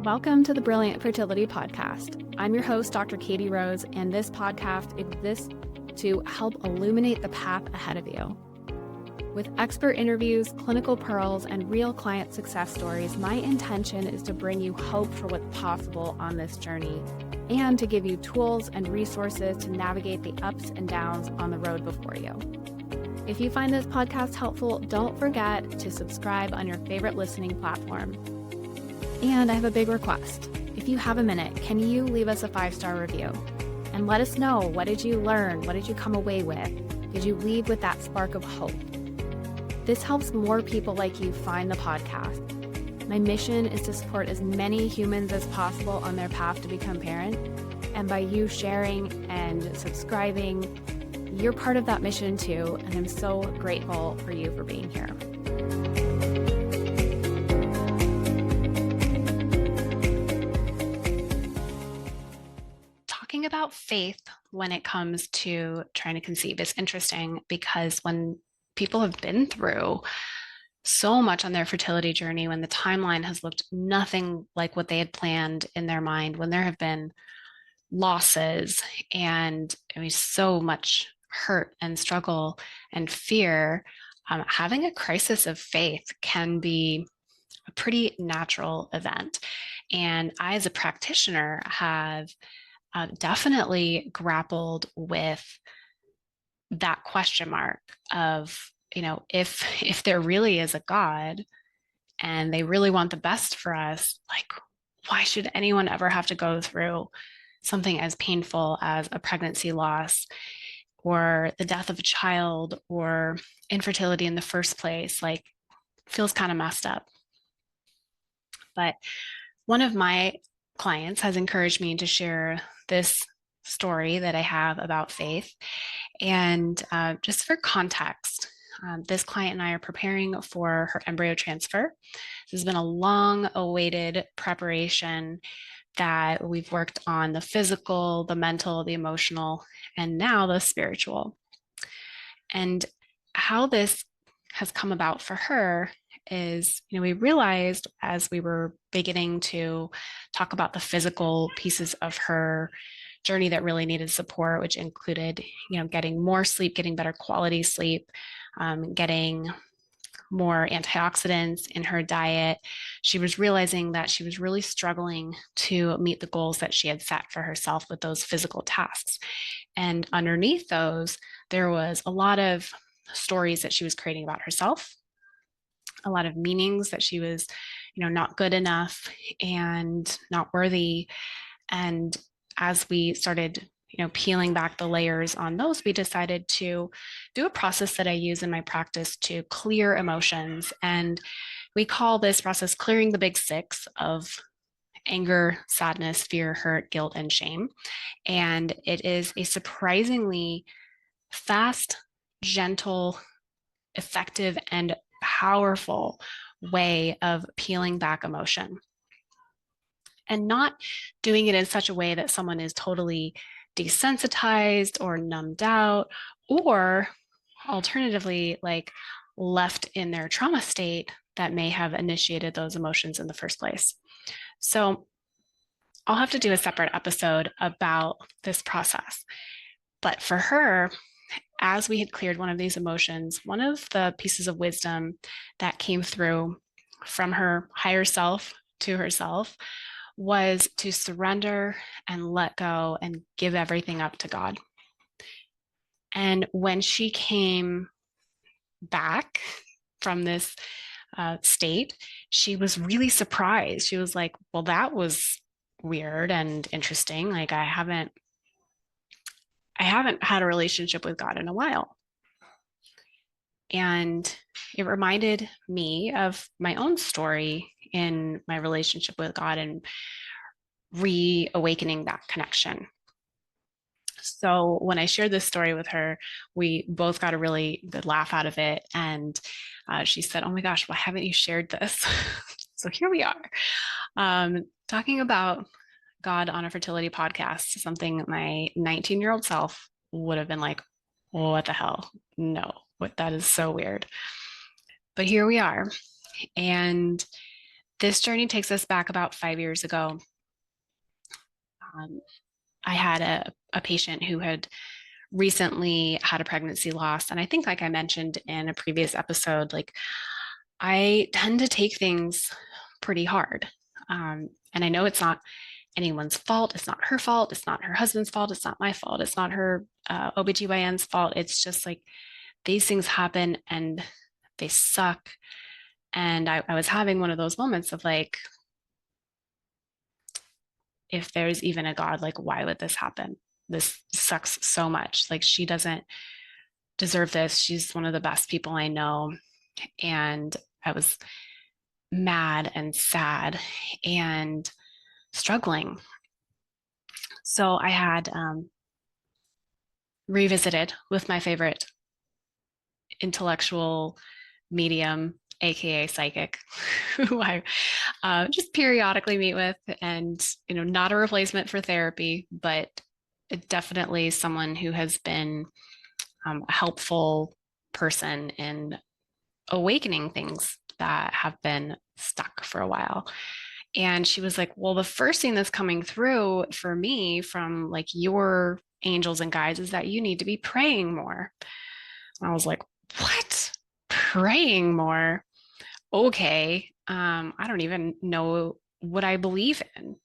Welcome to the Brilliant Fertility Podcast. I'm your host, Dr. Katie Rose, and this podcast exists to help illuminate the path ahead of you. With expert interviews, clinical pearls, and real client success stories, my intention is to bring you hope for what's possible on this journey and to give you tools and resources to navigate the ups and downs on the road before you. If you find this podcast helpful, don't forget to subscribe on your favorite listening platform. And I have a big request. If you have a minute, can you leave us a 5-star review? And let us know, what did you learn? What did you come away with? Did you leave with that spark of hope? This helps more people like you find the podcast. My mission is to support as many humans as possible on their path to become parent. And by you sharing and subscribing, you're part of that mission too. And I'm so grateful for you for being here. Talking about faith when it comes to trying to conceive is interesting because when people have been through so much on their fertility journey, when the timeline has looked nothing like what they had planned in their mind, when there have been losses and so much hurt and struggle and fear, having a crisis of faith can be a pretty natural event. And I, as a practitioner, have definitely grappled with that question mark of, if there really is a God and they really want the best for us, like, why should anyone ever have to go through something as painful as a pregnancy loss or the death of a child or infertility in the first place? Like, feels kind of messed up. But one of my clients has encouraged me to share this story that I have about faith. And just for context, this client and I are preparing for her embryo transfer. This has been a long-awaited preparation that we've worked on: the physical, the mental, the emotional, and now the spiritual. And how this has come about for her is, we realized as we were beginning to talk about the physical pieces of her journey that really needed support, which included, getting more sleep, getting better quality sleep, getting more antioxidants in her diet. She was realizing that she was really struggling to meet the goals that she had set for herself with those physical tasks. And underneath those, there was a lot of stories that she was creating about herself, a lot of meanings that she was, not good enough and not worthy. And as we started, peeling back the layers on those, we decided to do a process that I use in my practice to clear emotions. And we call this process clearing the big 6 of anger, sadness, fear, hurt, guilt, and shame. And it is a surprisingly fast, gentle, effective, and powerful way of peeling back emotion, and not doing it in such a way that someone is totally desensitized or numbed out, or alternatively, like, left in their trauma state that may have initiated those emotions in the first place. So I'll have to do a separate episode about this process. But for her, as we had cleared one of these emotions, one of the pieces of wisdom that came through from her higher self to herself was to surrender and let go and give everything up to God. And when she came back from this state, she was really surprised. She was like, well, that was weird and interesting. Like, I haven't had a relationship with God in a while. And it reminded me of my own story in my relationship with God and reawakening that connection. So when I shared this story with her, we both got a really good laugh out of it. And she said, oh my gosh, why haven't you shared this? So here we are, talking about God on a fertility podcast, something my 19-year-old self would have been like, what the hell? No, that is so weird. But here we are. And This journey takes us back about 5 years ago. Um, I had a patient who had recently had a pregnancy loss. And I think, like I mentioned in a previous episode, like I tend to take things pretty hard. And I know it's not anyone's fault. It's not her fault. It's not her husband's fault. It's not my fault. It's not her OBGYN's fault. It's just like these things happen and they suck. And I was having one of those moments of like, if there's even a God, like, why would this happen? This sucks so much. Like, she doesn't deserve this. She's one of the best people I know. And I was mad and sad and struggling. So I had revisited with my favorite intellectual medium, aka psychic, who I just periodically meet with, and not a replacement for therapy, but definitely someone who has been a helpful person in awakening things that have been stuck for a while. And she was like, well, the first thing that's coming through for me from like your angels and guides is that you need to be praying more. And I was like, what? Praying more? Okay. I don't even know what I believe in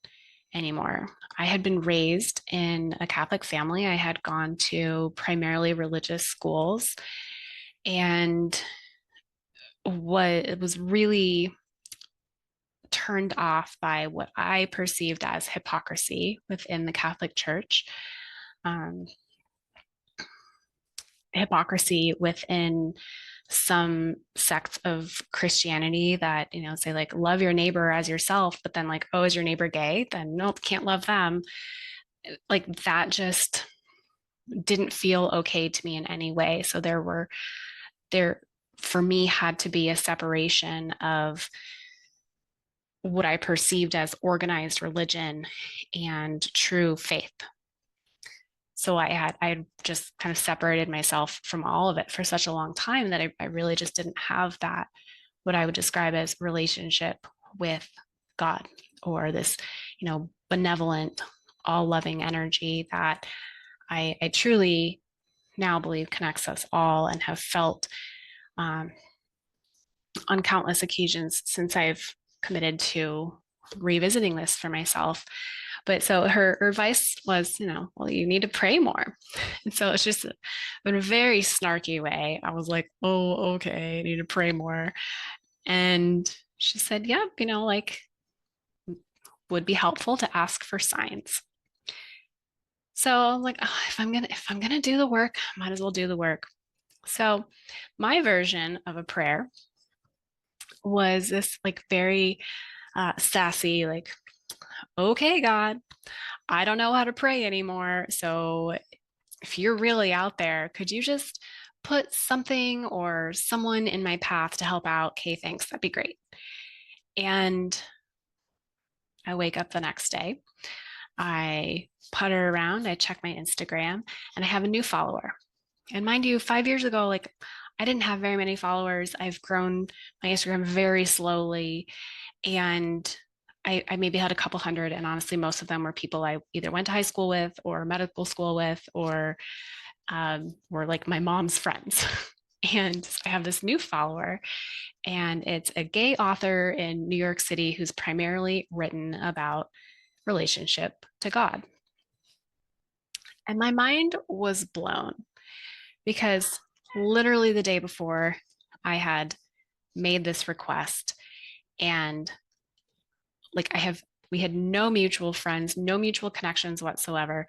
anymore. I had been raised in a Catholic family. I had gone to primarily religious schools, and what was really turned off by what I perceived as hypocrisy within the Catholic Church, um, hypocrisy within some sects of Christianity that, say like love your neighbor as yourself, but then like, oh, is your neighbor gay? Then nope, can't love them. Like that just didn't feel okay to me in any way. So there for me had to be a separation of what I perceived as organized religion and true faith. So I had just kind of separated myself from all of it for such a long time that I really just didn't have that, what I would describe as relationship with God, or this, benevolent, all loving energy that I truly now believe connects us all, and have felt um, on countless occasions since I've committed to revisiting this for myself. But so her advice was, well, you need to pray more. And so it's just in a very snarky way. I was like, oh, okay, I need to pray more. And she said, yep, like would be helpful to ask for signs. So I was like, oh, if I'm gonna do the work, I might as well do the work. So my version of a prayer was this like very sassy, like, okay, God, I don't know how to pray anymore. So if you're really out there, could you just put something or someone in my path to help out? Okay, thanks. That'd be great. And I wake up the next day. I putter around, I check my Instagram, and I have a new follower. And mind you, 5 years ago, like I didn't have very many followers. I've grown my Instagram very slowly. And I maybe had a couple hundred. And honestly, most of them were people I either went to high school with or medical school with, or were like my mom's friends. And I have this new follower, and it's a gay author in New York City who's primarily written about relationship to God. And my mind was blown because literally the day before I had made this request, and like we had no mutual friends, no mutual connections whatsoever.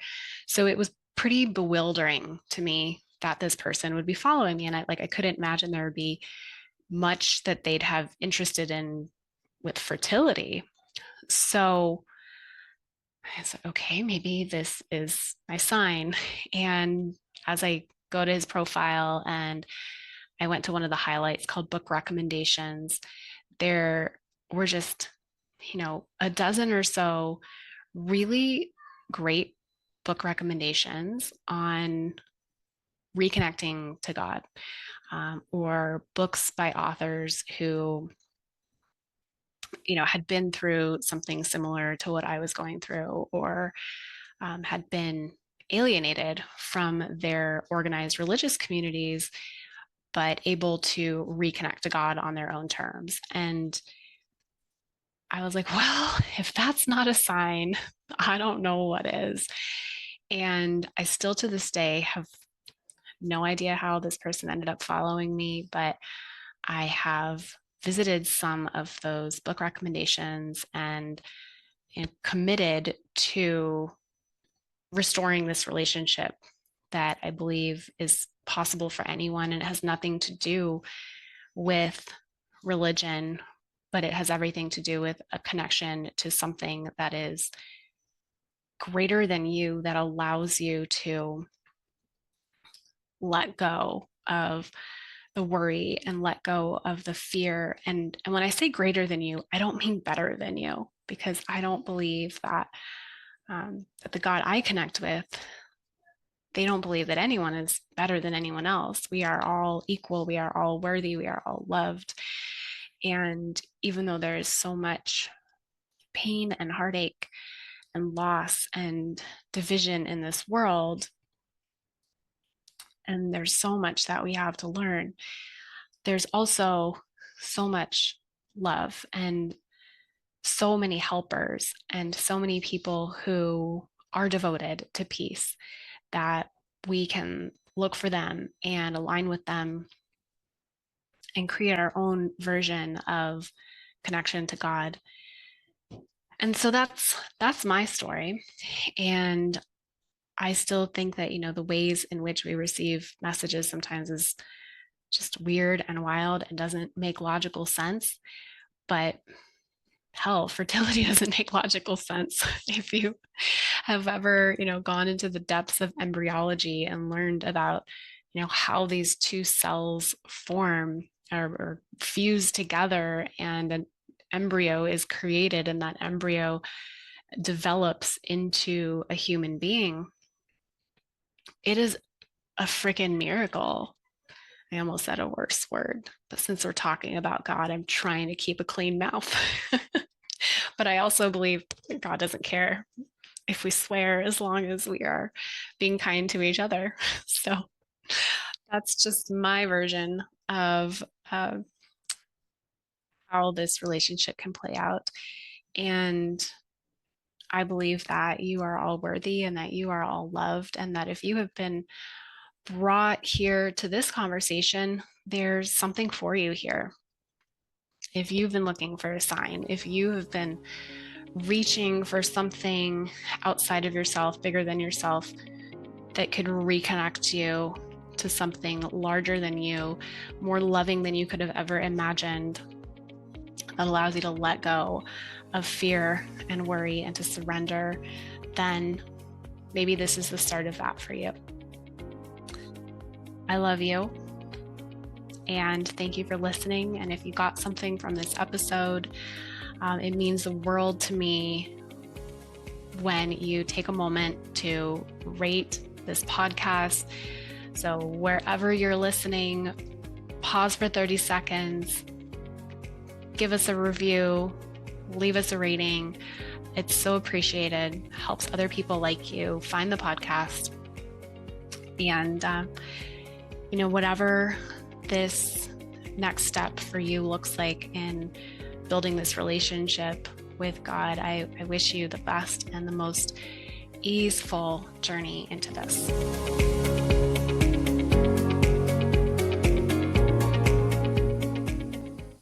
So it was pretty bewildering to me that this person would be following me. And I couldn't imagine there would be much that they'd have interested in with fertility. So I said, okay, maybe this is my sign. And as I go to his profile and I went to one of the highlights called book recommendations, there were just, a dozen or so really great book recommendations on reconnecting to God, or books by authors who had been through something similar to what I was going through, or had been alienated from their organized religious communities, but able to reconnect to God on their own terms. And I was like, well, if that's not a sign, I don't know what is. And I still to this day have no idea how this person ended up following me, but I have visited some of those book recommendations and committed to restoring this relationship that I believe is possible for anyone. And it has nothing to do with religion, but it has everything to do with a connection to something that is greater than you, that allows you to let go of the worry and let go of the fear. And when I say greater than you, I don't mean better than you, because I don't believe that that the God I connect with, they don't believe that anyone is better than anyone else. We are all equal. We are all worthy. We are all loved. And even though there is so much pain and heartache and loss and division in this world, and there's so much that we have to learn, there's also so much love and so many helpers and so many people who are devoted to peace, that we can look for them and align with them and create our own version of connection to God. And so that's my story. And I still think that, the ways in which we receive messages sometimes is just weird and wild and doesn't make logical sense. But hell, fertility doesn't make logical sense. If you have ever, gone into the depths of embryology and learned about, how these two cells form or fuse together, and an embryo is created, and that embryo develops into a human being, it is a freaking miracle. I almost said a worse word, but since we're talking about God, I'm trying to keep a clean mouth. But I also believe God doesn't care if we swear, as long as we are being kind to each other. So that's just my version of how this relationship can play out. And I believe that you are all worthy and that you are all loved, and that if you have been brought here to this conversation, there's something for you here. If you've been looking for a sign, if you have been reaching for something outside of yourself, bigger than yourself, that could reconnect you to something larger than you, more loving than you could have ever imagined, that allows you to let go of fear and worry and to surrender, then maybe this is the start of that for you. I love you. And thank you for listening. And if you got something from this episode, it means the world to me when you take a moment to rate this podcast. So wherever you're listening, pause for 30 seconds, give us a review, leave us a rating. It's so appreciated, helps other people like you find the podcast. And, whatever this next step for you looks like in building this relationship with God, I wish you the best and the most easeful journey into this.